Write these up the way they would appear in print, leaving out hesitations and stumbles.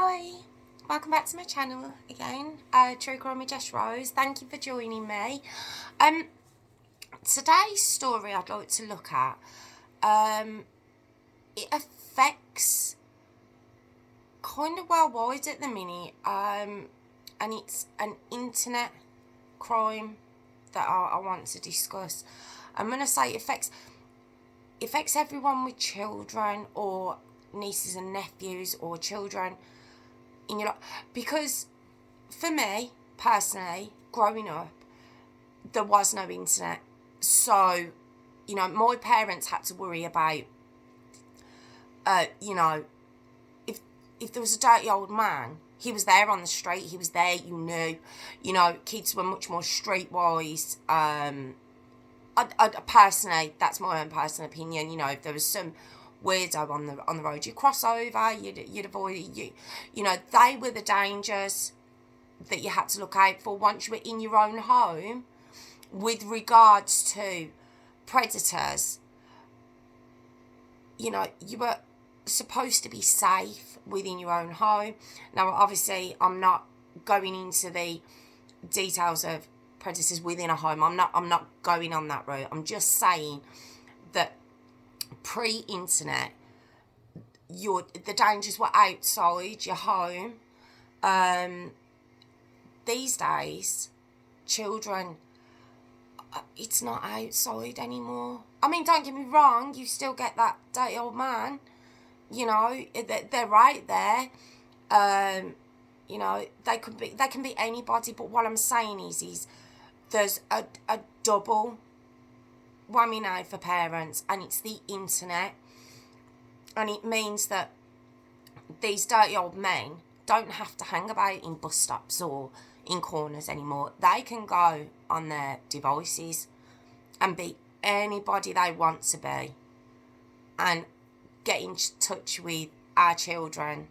Hi, welcome back to my channel again, True Crime with Jess Rose. Thank you for joining me. Today's story I'd like to look at, it affects kind of worldwide at the minute, and it's an internet crime that I want to discuss. I'm going to say it affects everyone with children or nieces and nephews or children in your life. Because for me personally, growing up, there was no internet, so my parents had to worry about if there was a dirty old man, he was there on the street, he was there, kids were much more streetwise. I personally, that's my own personal opinion. If there was some weirdo on the road, you cross over, you'd avoid it. They were the dangers that you had to look out for once you were in your own home. With regards to predators, you were supposed to be safe within your own home. Now, obviously, I'm not going into the details of predators within a home. I'm not going on that route. I'm just saying that pre-internet, the dangers were outside your home. These days, children, it's not outside anymore. I mean, don't get me wrong, you still get that dirty old man. They're right there. They can be anybody. But what I'm saying is there's a double whammy now for parents, and it's the internet. And it means that these dirty old men don't have to hang about in bus stops or in corners anymore. They can go on their devices and be anybody they want to be, and get in touch with our children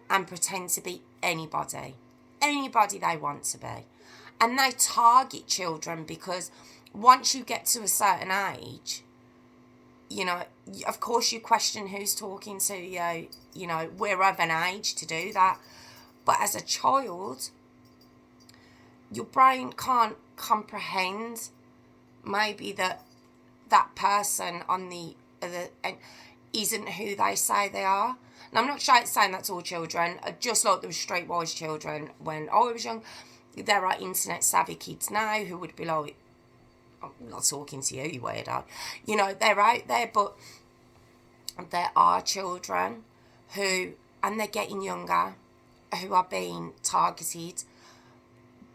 and pretend to be anybody they want to be. And they target children because once you get to a certain age, of course you question who's talking to you. We're of an age to do that. But as a child, your brain can't comprehend maybe that person on the other end isn't who they say they are. And I'm not saying that's all children. Just like there were streetwise children when I was young, there are internet savvy kids now who would be like, I'm not talking to you, you weirdo. They're out there, but there are children who, and they're getting younger, who are being targeted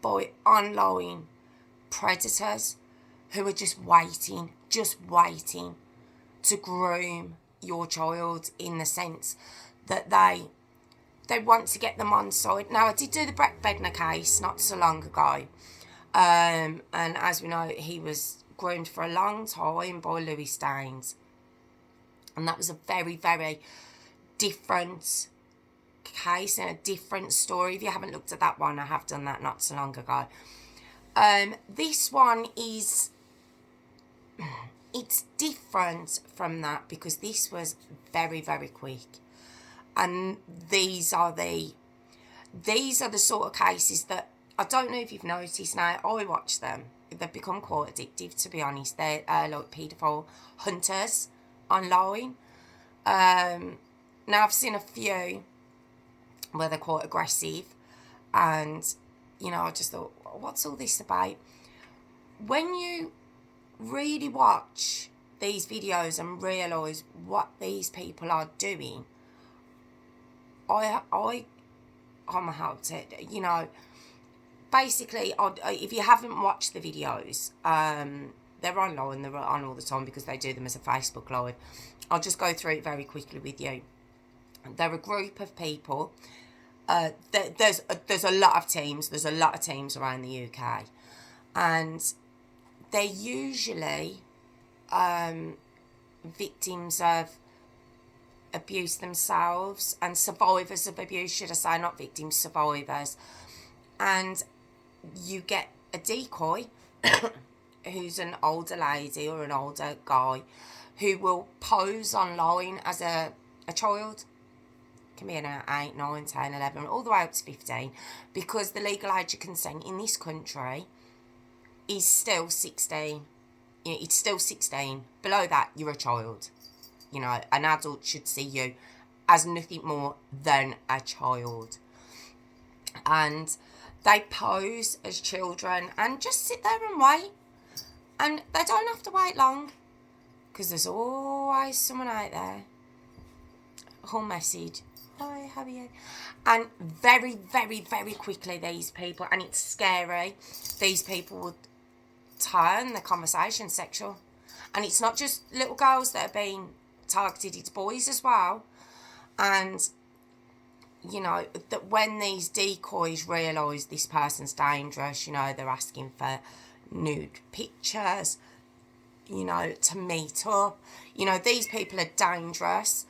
by online predators who are just waiting to groom your child, in the sense that they want to get them on side. Now, I did do the Brett Bednar case not so long ago. And as we know, he was groomed for a long time by Louis Staines. And that was a very, very different case and a different story. If you haven't looked at that one, I have done that not so long ago. This one is, it's different from that because this was very, very quick. And these are the sort of cases that, I don't know if you've noticed now, I watch them. They've become quite addictive, to be honest. They're like paedophile hunters online. Now, I've seen a few where they're quite aggressive. And, I just thought, what's all this about? When you really watch these videos and realise what these people are doing, I'm helped it, Basically, if you haven't watched the videos, they're online, they're on all the time because they do them as a Facebook Live. I'll just go through it very quickly with you. They're a group of people. There's a lot of teams. There's a lot of teams around the UK. And they're usually victims of abuse themselves, and survivors of abuse, should I say, not victims, survivors. And you get a decoy who's an older lady or an older guy who will pose online as a child, can be at 8, 9, 10, 11, all the way up to 15, because the legal age of consent in this country is still 16. You know, it's still 16. Below that, you're a child. You know, an adult should see you as nothing more than a child. And they pose as children and just sit there and wait. And they don't have to wait long, because there's always someone out there who'll message, hi, how are you? And very, very, very quickly, these people, and it's scary, these people would turn the conversation sexual. And it's not just little girls that are being targeted, it's boys as well. And, you know, that when these decoys realise this person's dangerous, you know, they're asking for nude pictures, you know, to meet up. You know, these people are dangerous.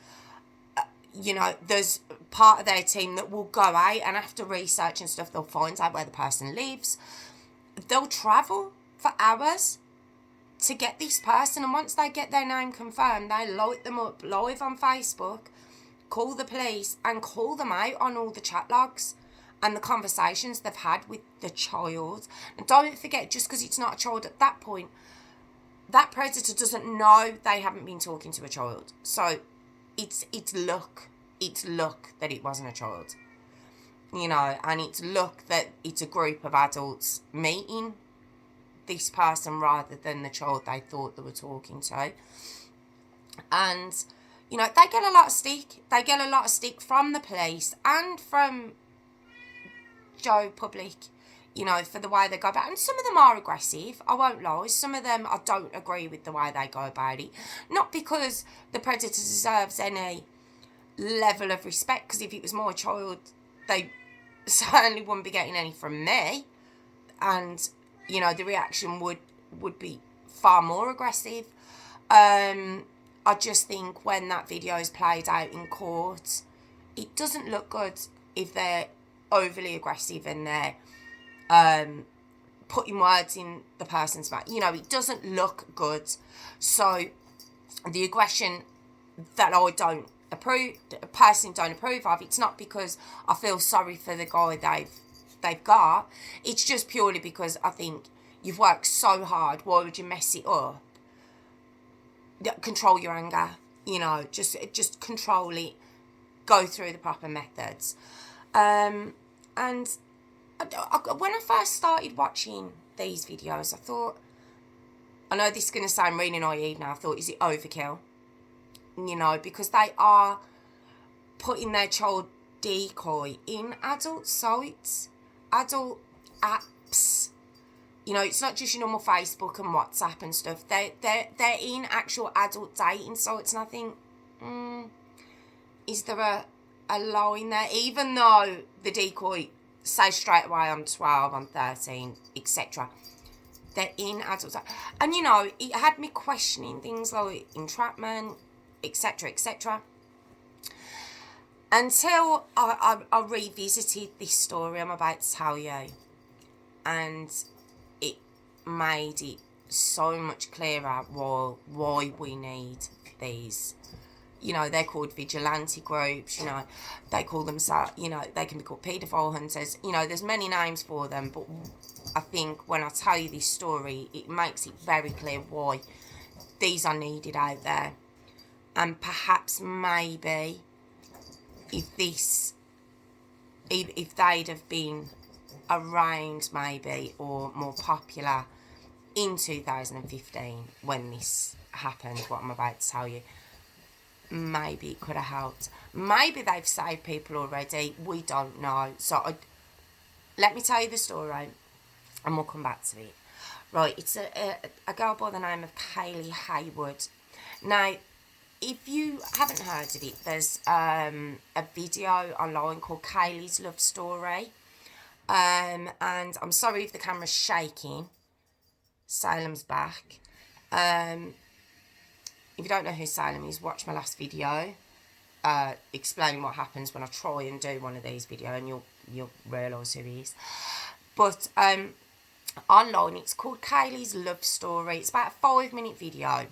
You know, there's part of their team that will go out, and after research and stuff, they'll find out where the person lives. They'll travel for hours to get this person, and once they get their name confirmed, they light them up live on Facebook, call the police, and call them out on all the chat logs and the conversations they've had with the child. And don't forget, just because it's not a child at that point, that predator doesn't know they haven't been talking to a child. So it's luck. It's luck that it wasn't a child. You know, and it's luck that it's a group of adults meeting this person rather than the child they thought they were talking to. And, you know, they get a lot of stick. They get a lot of stick from the police and from Joe Public, you know, for the way they go about it. And some of them are aggressive, I won't lie. Some of them I don't agree with the way they go about it. Not because the predator deserves any level of respect, because if it was my child, they certainly wouldn't be getting any from me. And, you know, the reaction would be far more aggressive. I just think when that video is played out in court, it doesn't look good if they're overly aggressive and they're putting words in the person's mouth. You know, it doesn't look good. So the aggression that I personally don't approve of, it's not because I feel sorry for the guy they've got. It's just purely because I think you've worked so hard. Why would you mess it up? Control your anger. You know, just control it. Go through the proper methods. And when I first started watching these videos, I thought, I know this is going to sound really naive now, I thought, is it overkill? You know, because they are putting their child decoy in adult sites, adult apps. You know, it's not just your normal Facebook and WhatsApp and stuff. They're in actual adult dating sites, and I think, is there a line there? Even though the decoy says straight away, I'm 12, I'm 13, etc. They're in adult sites. And, you know, it had me questioning things like entrapment, etc., etc. Until I revisited this story I'm about to tell you, and it made it so much clearer why we need these. You know, they're called vigilante groups, you know, they call themselves, you know, they can be called paedophile hunters. You know, there's many names for them, but I think when I tell you this story, it makes it very clear why these are needed out there. And perhaps maybe if they'd have been around maybe or more popular in 2015 when this happened, what I'm about to tell you, maybe it could have helped. Maybe they've saved people already. We don't know. So let me tell you the story and we'll come back to it. Right, it's a girl by the name of Kayleigh Haywood. Now, if you haven't heard of it, there's a video online called Kayleigh's Love Story. And I'm sorry if the camera's shaking. Salem's back. If you don't know who Salem is, watch my last video explaining what happens when I try and do one of these videos, and you'll realise who he is. But online, it's called Kayleigh's Love Story. It's about a 5-minute video,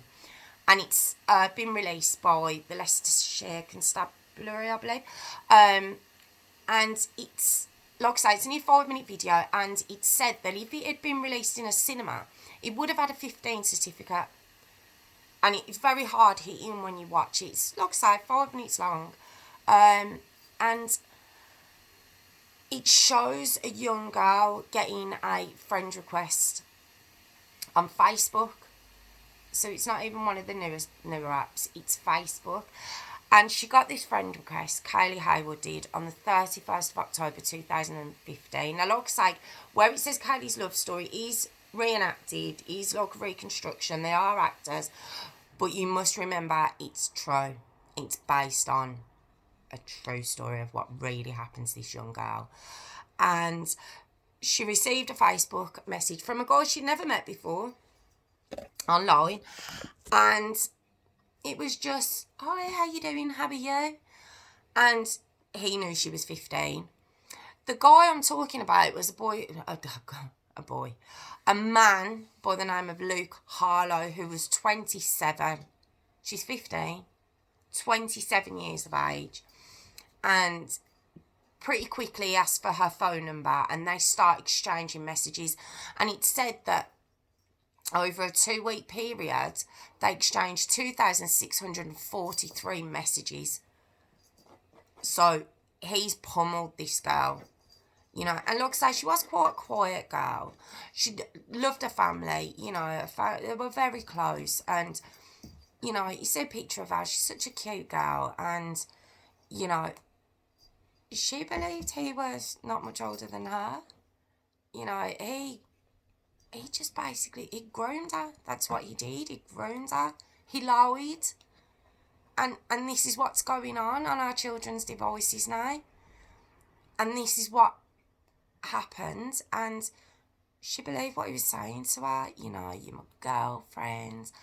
and it's been released by the Leicestershire Constabulary, I believe. And it's, like I say, it's only a 5-minute video, and it said that if it had been released in a cinema, it would have had a 15 certificate. And it's very hard hitting when you watch it. It's, like I say, 5 minutes long. And it shows a young girl getting a friend request on Facebook. So it's not even one of the newer apps. It's Facebook. And she got this friend request, Kayleigh Haywood did, on the 31st of October 2015. Now, like I say, where it says Kayleigh's love story is reenacted, is like a reconstruction. They are actors. But you must remember, it's true. It's based on a true story of what really happened to this young girl. And she received a Facebook message from a guy she'd never met before, online. And it was just, "Hi, how you doing? How are you?" And he knew she was 15. The guy I'm talking about was a man by the name of Luke Harlow, who was 27. She's 15, 27 years of age. And pretty quickly asked for her phone number, and they start exchanging messages. And it said that over a 2-week period, they exchanged 2,643 messages. So he's pummeled this girl. You know, and like I say, she was quite a quiet girl. She loved her family, you know, they were very close. And, you know, you see a picture of her, she's such a cute girl. And, you know, she believed he was not much older than her. You know, he just basically, he groomed her. That's what he did, he groomed her. He lied. And this is what's going on our children's devices now. And this is what happened, and she believed what he was saying to her. You know, "You're my girlfriend,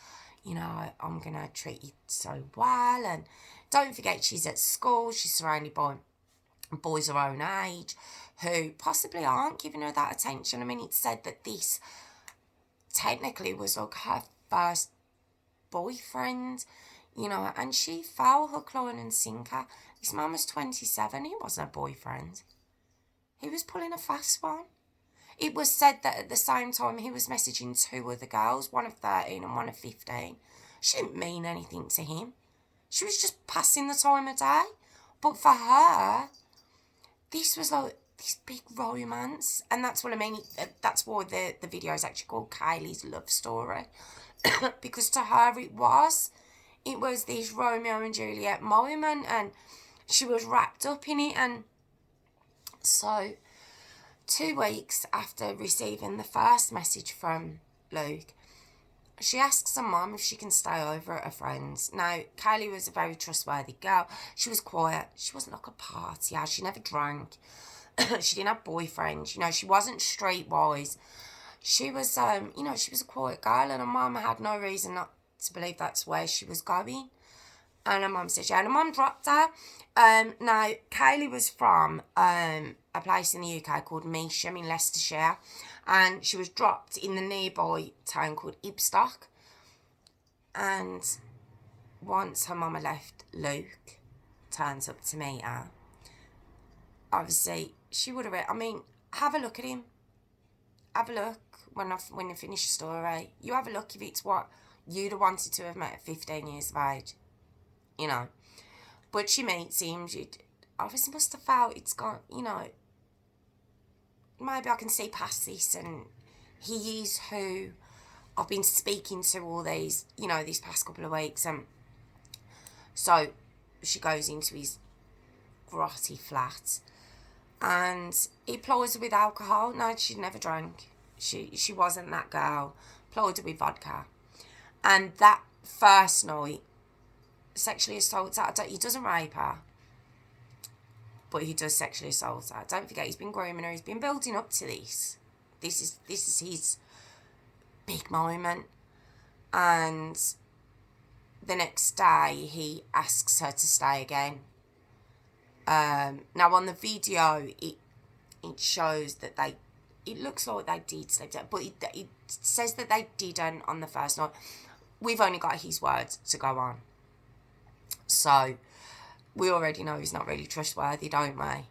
you know, I'm gonna treat you so well, and don't forget she's at school, she's surrounded by boys her own age who possibly aren't giving her that attention." I mean, it said that this technically was like her first boyfriend, you know, and she fell hook, line and sinker. This man was 27, he wasn't a boyfriend. He was pulling a fast one. It was said that at the same time he was messaging 2 other girls, one of 13 and one of 15. She didn't mean anything to him. She was just passing the time of day. But for her, this was like this big romance. And that's what I mean. That's why the video is actually called Kayleigh's Love Story. Because to her it was this Romeo and Juliet moment. And she was wrapped up in it. And so 2 weeks after receiving the first message from Luke, she asks her mum if she can stay over at a friend's. Now, Kayleigh was a very trustworthy girl. She was quiet. She wasn't like a partier. She never drank. She didn't have boyfriends. You know, she wasn't streetwise. She was, you know, she was a quiet girl, and her mum had no reason not to believe that's where she was going. And her mum said, yeah, and her mum dropped her. Now, Kayleigh was from a place in the UK called Measham in Leicestershire. And she was dropped in the nearby town called Ibstock. And once her mama left, Luke turns up to meet her. Obviously, she would have, have a look at him. Have a look when you finish the story. You have a look if it's what you'd have wanted to have met at 15 years of age. You know. But she meets him. She obviously must have felt it's gone, you know, maybe I can see past this, and he is who I've been speaking to all these, you know, these past couple of weeks. And so she goes into his grotty flat, and he plies her with alcohol. No, she'd never drank. She wasn't that girl. Plied her with vodka. And that first night, sexually assaults her. He doesn't rape her, but he does sexually assault her. Don't forget, he's been grooming her. He's been building up to this. This is his big moment. And the next day, he asks her to stay again. Now, on the video, it shows that it looks like they did sleep together, but it says that they didn't on the first night. We've only got his words to go on. So, we already know he's not really trustworthy, don't we?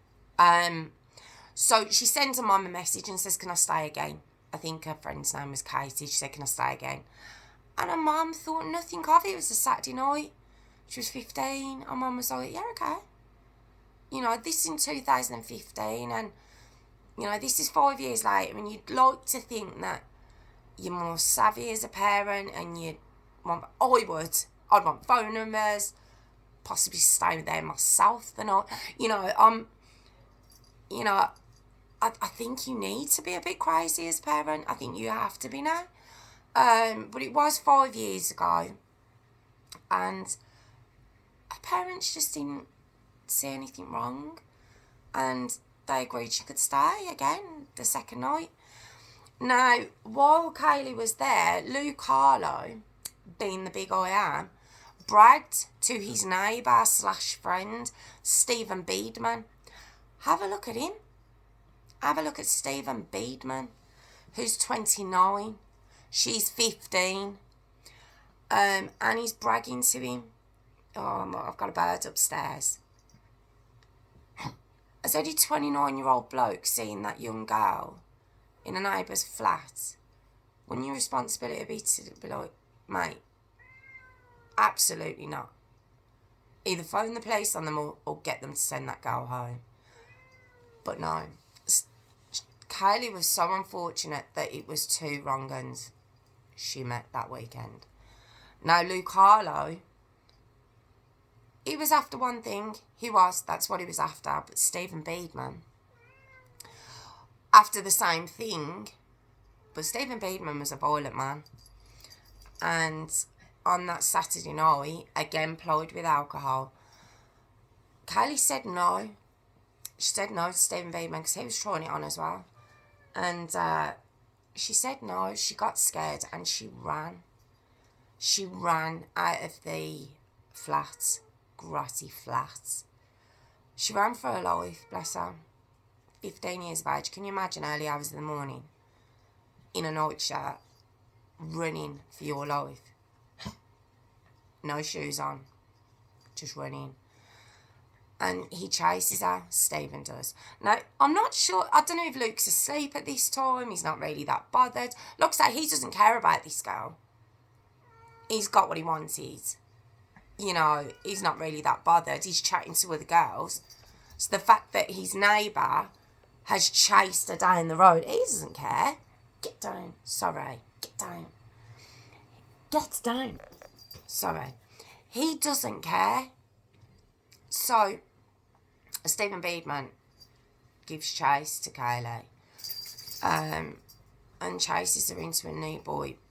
So she sends her mum a message and says, can I stay again? I think her friend's name was Katie. She said, can I stay again? And her mum thought nothing of it. It was a Saturday night. She was 15. Her mum was like, yeah, okay. You know, this is in 2015, and, you know, this is 5 years later, and you'd like to think that you're more savvy as a parent, and I'd want phone numbers, possibly stay there myself the night. I think you need to be a bit crazy as a parent. I think you have to be now. But it was 5 years ago, and her parents just didn't see anything wrong, and they agreed she could stay again the second night. Now, while Kayleigh was there, Luke Harlow, being the big I am, bragged to his neighbour / friend, Stephen Beedman. Have a look at him. Have a look at Stephen Beedman, who's 29. She's 15. And he's bragging to him. Oh, I've got a bird upstairs. As any 29-year-old bloke seeing that young girl in a neighbour's flat, wouldn't your responsibility be to be like, mate, absolutely not. Either phone the police on them or get them to send that girl home. But no. Kayleigh was so unfortunate that it was two wrong uns she met that weekend. Now, Luke Harlow, he was after one thing. That's what he was after. But Stephen Beedman, after the same thing. But Stephen Beedman was a violent man. And on that Saturday night, again plied with alcohol. Kayleigh said no. She said no to Stephen Beedman because he was trying it on as well. And she said no. She got scared and she ran. She ran out of the flat, grotty flat. She ran for her life, bless her. 15 years of age. Can you imagine early hours of the morning in a nightshirt, running for your life? No shoes on, just running. And he chases her, Stephen does. Now, I'm not sure, I don't know if Luke's asleep at this time, he's not really that bothered. Looks like he doesn't care about this girl. He's got what he wanted. You know, he's not really that bothered. He's chatting to other girls. So the fact that his neighbour has chased her down the road, he doesn't care. Get down. Sorry. Get down. Get down. Sorry. He doesn't care. So, Stephen Beedman gives chase to Kayleigh, and chases her into a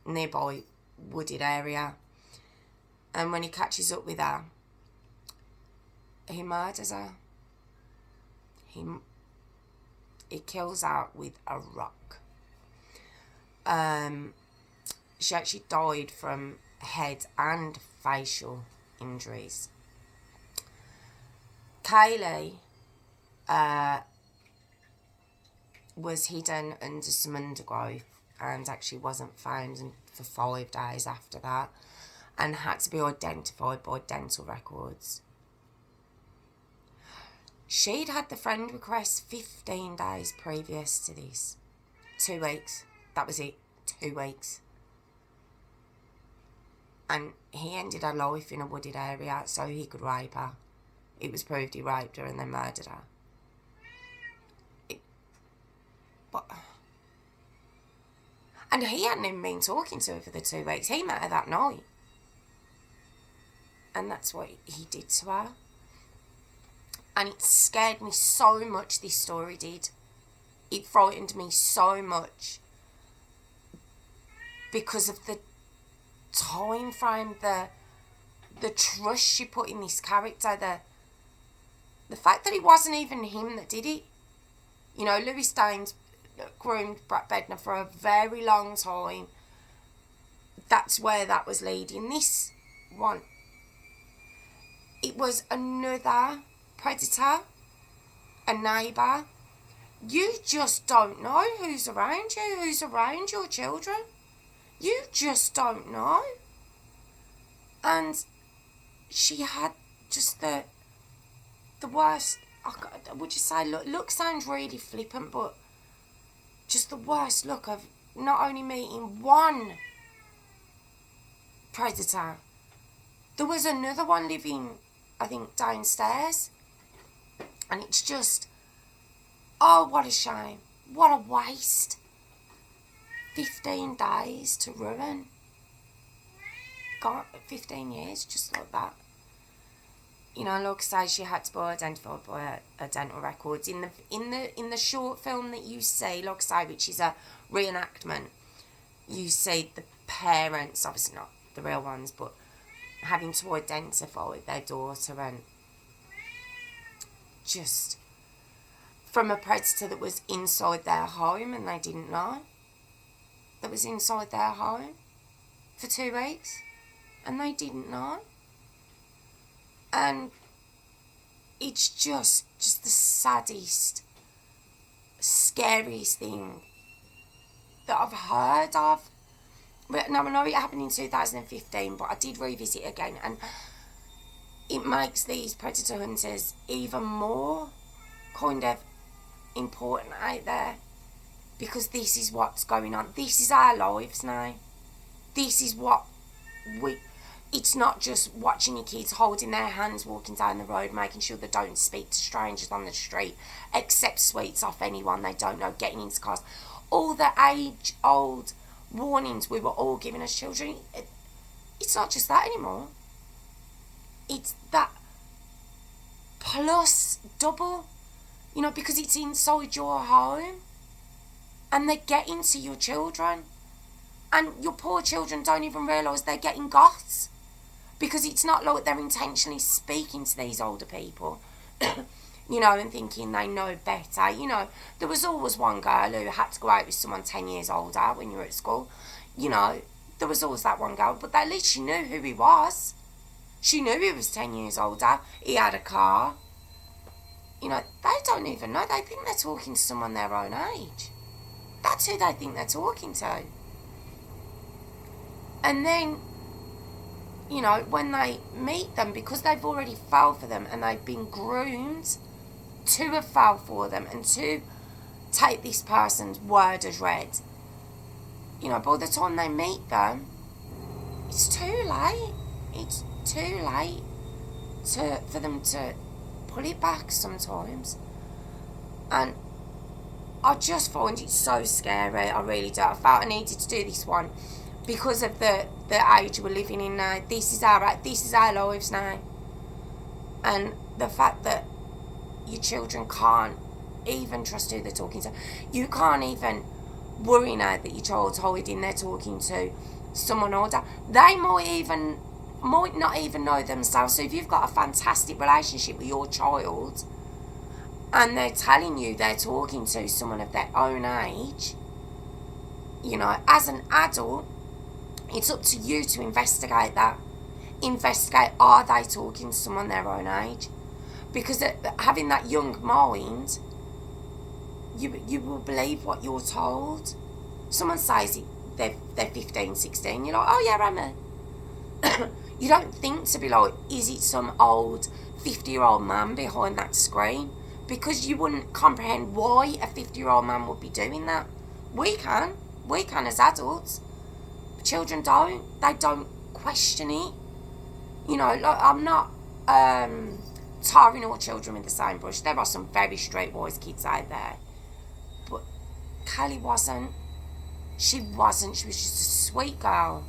nearby wooded area. And when he catches up with her, he murders her. He kills her with a rock. She actually died from head and facial injuries. Kayleigh was hidden under some undergrowth and actually wasn't found for 5 days after that, and had to be identified by dental records. She'd had the friend request 15 days previous to this. 2 weeks. That was it. 2 weeks. And he ended her life in a wooded area so he could rape her. It was proved he raped her and then murdered her. And he hadn't even been talking to her for the 2 weeks. He met her that night. And that's what he did to her. And it scared me so much, this story did. It frightened me so much. Because of the time frame, the trust she put in this character, the fact that it wasn't even him that did it. You know, Louis Staines groomed Brett Bednar for a very long time. That's where that was leading. This one, it was another predator, a neighbour. You just don't know who's around you, who's around your children. You just don't know. And she had just the the worst, would you say, look sounds really flippant, but just the worst look of not only meeting one predator, there was another one living, I think, downstairs. And it's just, oh, what a shame. What a waste. 15 days to ruin. Gone 15 years, just like that. You know, like I say, she had to be identified by her dental records. In the short film that you see, like I say, which is a reenactment, you see the parents, obviously not the real ones, but having to identify their daughter, and just from a predator that was inside their home and they didn't know. That was inside their home for 2 weeks and they didn't know. And it's just the saddest, scariest thing that I've heard of. But now I know it happened in 2015, but I did revisit it again, and it makes these predator hunters even more kind of important out there, because this is what's going on. This is our lives now. This is what it's not just watching your kids holding their hands walking down the road, making sure they don't speak to strangers on the street, accept sweets off anyone they don't know, getting into cars. All the age-old warnings we were all giving as children, it's not just that anymore. It's that plus double, you know, because it's inside your home and they get into your children, and your poor children don't even realise they're getting got, because it's not like they're intentionally speaking to these older people, you know, and thinking they know better. You know, there was always one girl who had to go out with someone 10 years older when you were at school. You know, there was always that one girl, but at least she knew who he was. She knew he was 10 years older. He had a car. You know, they don't even know. They think they're talking to someone their own age. That's who they think they're talking to. And then, you know, when they meet them, because they've already fell for them and they've been groomed to have fell for them and to take this person's word as read, you know, by the time they meet them, it's too late. It's too late for them to pull it back sometimes. And I just find it so scary. I really do. I felt I needed to do this one because of the age we're living in now. This is our lives now. And the fact that your children can't even trust who they're talking to. You can't even worry now that your child's hiding they're talking to someone older. They might not even know themselves. So if you've got a fantastic relationship with your child and they're telling you they're talking to someone of their own age, you know, as an adult, it's up to you to investigate that. Investigate, are they talking to someone their own age? Because having that young mind, you will believe what you're told. Someone says they're 15, 16, you're like, oh yeah, Emma. You don't think to be like, is it some old 50-year-old man behind that screen? Because you wouldn't comprehend why a 50-year-old man would be doing that. We can as adults. Children don't. They don't question it. You know, like, I'm not tarring all children with the same brush. There are some very straight wise kids out there. But Kayleigh wasn't. She wasn't. She was just a sweet girl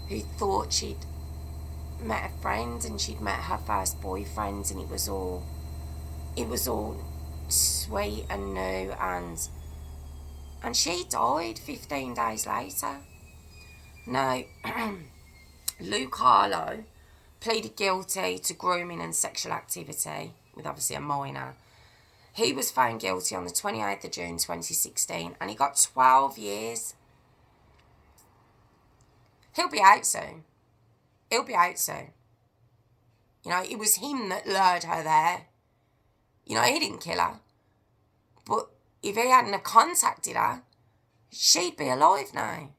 who thought she'd met a friend and she'd met her first boyfriend, and it was all sweet and new, and she died 15 days later. Now, Luke Harlow pleaded guilty to grooming and sexual activity with obviously a minor. He was found guilty on the 28th of June 2016 and he got 12 years. He'll be out soon. You know, it was him that lured her there. You know, he didn't kill her. But if he hadn't have contacted her, she'd be alive now.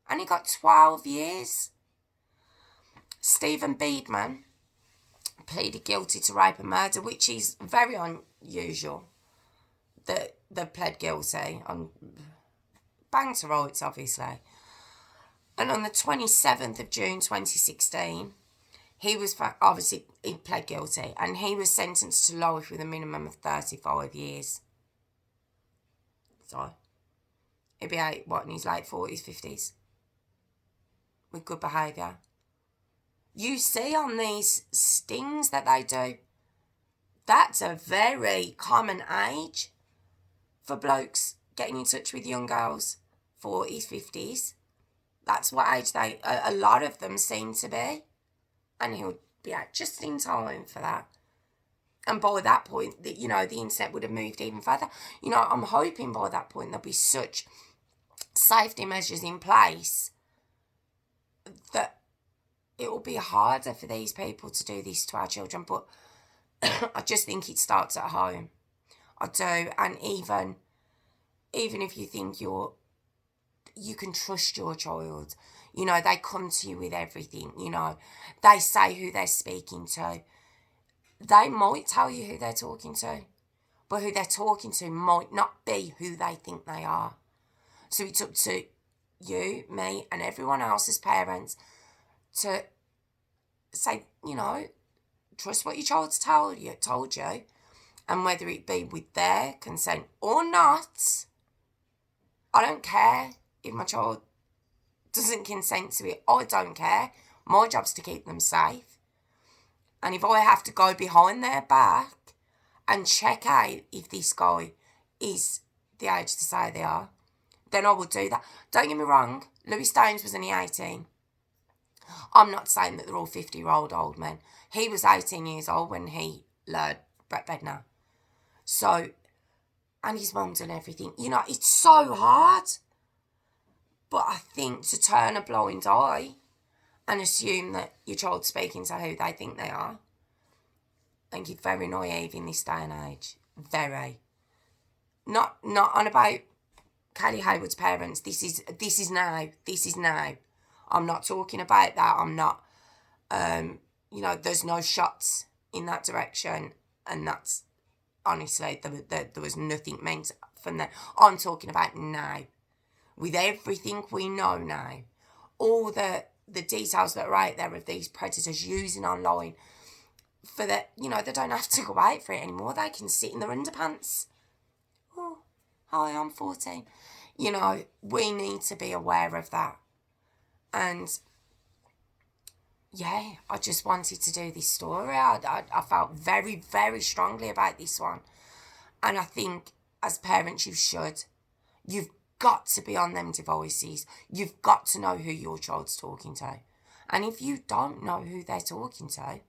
And he got 12 years. Stephen Beedman, pleaded guilty to rape and murder, which is very unusual that they've pled guilty on bang to rights, obviously. And on the 27th of June 2016, he was obviously he pled guilty, and he was sentenced to life with a minimum of 35 years. So he'd be in his late 40s, 50s, with good behaviour. You see on these stings that they do, that's a very common age for blokes getting in touch with young girls, 40s, 50s. That's what age a lot of them seem to be. And he'll be out just in time for that. And by that point, the internet would have moved even further. I'm hoping by that point there'll be such safety measures in place that it will be harder for these people to do this to our children. But I just think it starts at home. I do. And even if you think you can trust your child, they come to you with everything, they say who they're speaking to. They might tell you who they're talking to, but who they're talking to might not be who they think they are. So it's up to you, me, and everyone else as parents to say, trust what your child's told you, and whether it be with their consent or not. I don't care if my child doesn't consent to it. I don't care. My job's to keep them safe. And if I have to go behind their back and check out if this guy is the age to say they are, then I will do that. Don't get me wrong, Louis Stones was only 18. I'm not saying that they're all 50-year-old old men. He was 18 years old when he lured Brett Bednar. So, and his mum done everything. It's so hard. But I think to turn a blind eye and assume that your child's speaking to who they think they are, I think it's very naive in this day and age. Very. Not on about Kayleigh Haywood's parents. This is now. I'm not talking about that. I'm not, there's no shots in that direction. And that's, honestly, there was nothing meant from there. I'm talking about now. With everything we know now, all the details that are out there of these predators using online, for that, they don't have to go out for it anymore. They can sit in their underpants. Oh, hi, I'm 14. We need to be aware of that. And yeah, I just wanted to do this story. I felt very, very strongly about this one. And I think as parents, you should. You've got to be on them devices. You've got to know who your child's talking to. And if you don't know who they're talking to,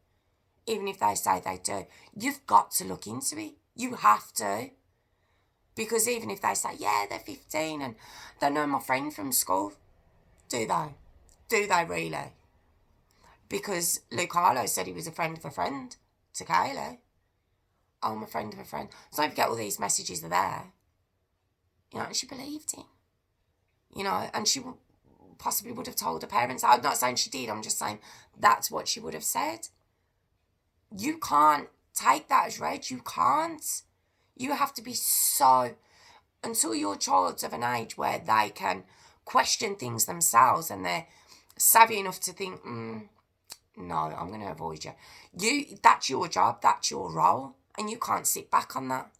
even if they say they do, you've got to look into it. You have to. Because even if they say, yeah, they're 15 and they know my friend from school, do they? Do they really? Because Luke Harlow said he was a friend of a friend to Kayleigh. Oh, I'm a friend of a friend. So don't forget all these messages are there. And she believed him. And she possibly would have told her parents. I'm not saying she did. I'm just saying that's what she would have said. You can't take that as read. You can't. You have to be so... Until your child's of an age where they can question things themselves and they're savvy enough to think, no, I'm going to avoid you. That's your job. That's your role. And you can't sit back on that.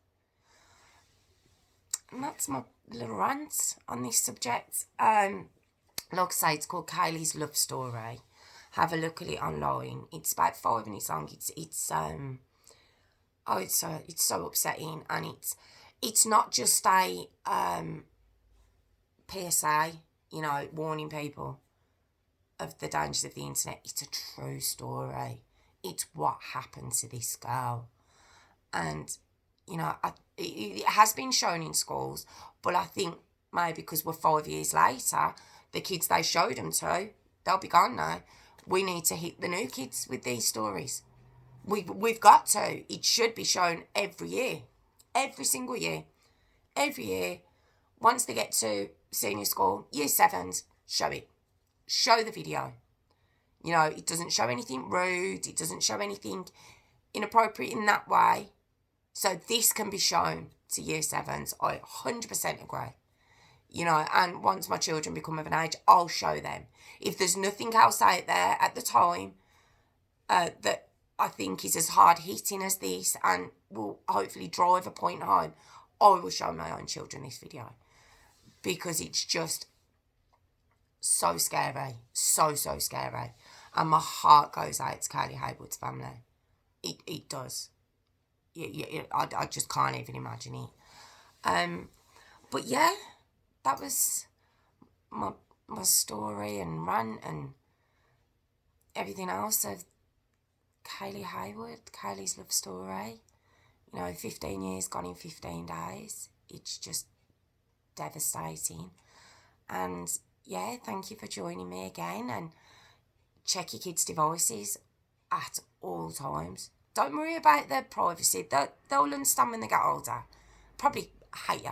And that's my little rant on this subject. Like I say, it's called Kayleigh's Love Story. Have a look at it online. It's about 5 minutes long. It's so upsetting, and it's not just a PSA, warning people of the dangers of the internet. It's a true story. It's what happened to this girl, and it has been shown in schools, but I think maybe because we're 5 years later, the kids they showed them to, they'll be gone now. We need to hit the new kids with these stories. We've got to. It should be shown every year. Every single year. Every year. Once they get to senior school, year 7s, show it. Show the video. You know, it doesn't show anything rude. It doesn't show anything inappropriate in that way. So this can be shown to year 7s. I 100% agree. You know, and once my children become of an age, I'll show them. If there's nothing else out there at the time that I think is as hard hitting as this and will hopefully drive a point home, I will show my own children this video. Because it's just so scary. So scary. And my heart goes out to Kayleigh Haywood's family. It does. I just can't even imagine it. But yeah, that was my story and rant and everything else of Kayleigh Haywood, Kayleigh's love story. You know, 15 years gone in 15 days. It's just devastating. And yeah, thank you for joining me again, and check your kids' devices at all times. Don't worry about their privacy. They'll understand when they get older. Probably hate you.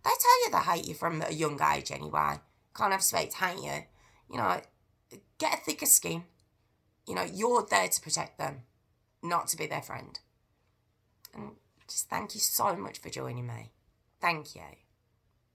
They tell you they hate you from a young age anyway. Can't have space, hate you. You know, get a thicker skin. You know, you're there to protect them, not to be their friend. And just thank you so much for joining me. Thank you.